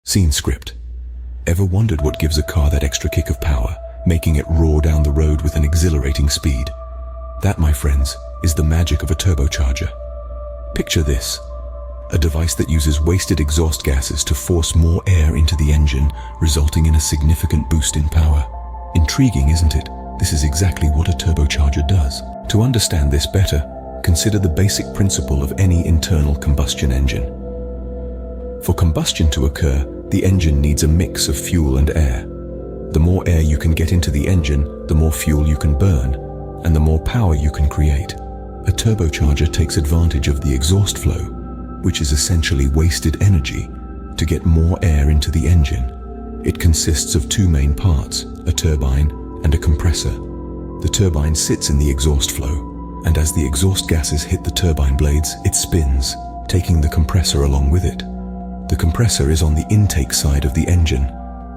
Scene script. Ever wondered what gives a car that extra kick of power, making it roar down the road with an exhilarating speed? That, my friends, is the magic of a turbocharger. Picture this: a device that uses wasted exhaust gases to force more air into the engine, resulting in a significant boost in power. Intriguing, isn't it? This is exactly what a turbocharger does. To understand this better, consider the basic principle of any internal combustion engine. For combustion to occur, the engine needs a mix of fuel and air. The more air you can get into the engine, the more fuel you can burn, and the more power you can create. A turbocharger takes advantage of the exhaust flow, which is essentially wasted energy, to get more air into the engine. It consists of two main parts, a turbine and a compressor. The turbine sits in the exhaust flow, and as the exhaust gases hit the turbine blades, it spins, taking the compressor along with it. The compressor is on the intake side of the engine.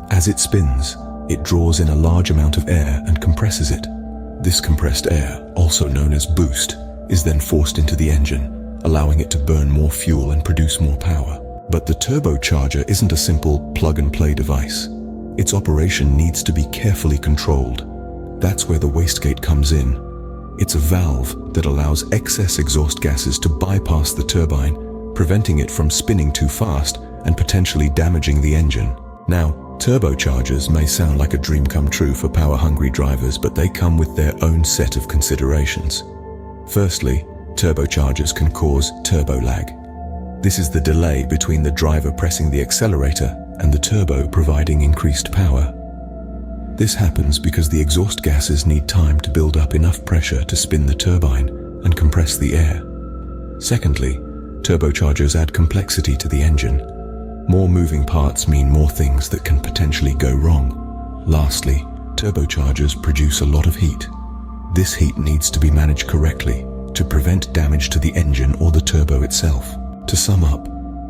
As it spins, it draws in a large amount of air and compresses it. This compressed air, also known as boost, is then forced into the engine, allowing it to burn more fuel and produce more power. But the turbocharger isn't a simple plug-and-play device. Its operation needs to be carefully controlled. That's where the wastegate comes in. It's a valve that allows excess exhaust gases to bypass the turbine, preventing it from spinning too fast and potentially damaging the engine. Now, turbochargers may sound like a dream come true for power-hungry drivers, but they come with their own set of considerations. Firstly, turbochargers can cause turbo lag. This is the delay between the driver pressing the accelerator and the turbo providing increased power. This happens because the exhaust gases need time to build up enough pressure to spin the turbine and compress the air. Secondly, turbochargers add complexity to the engine. More moving parts mean more things that can potentially go wrong. Lastly, turbochargers produce a lot of heat. This heat needs to be managed correctly to prevent damage to the engine or the turbo itself. To sum up,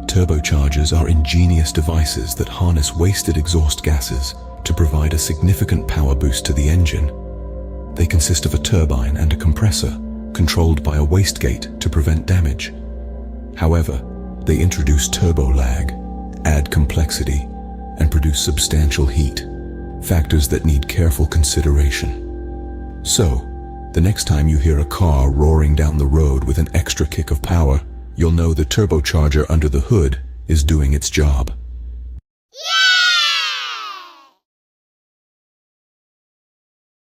turbochargers are ingenious devices that harness wasted exhaust gases to provide a significant power boost to the engine. They consist of a turbine and a compressor, controlled by a wastegate to prevent damage. However, they introduce turbo lag, add complexity, and produce substantial heat, factors that need careful consideration. So, the next time you hear a car roaring down the road with an extra kick of power, you'll know the turbocharger under the hood is doing its job.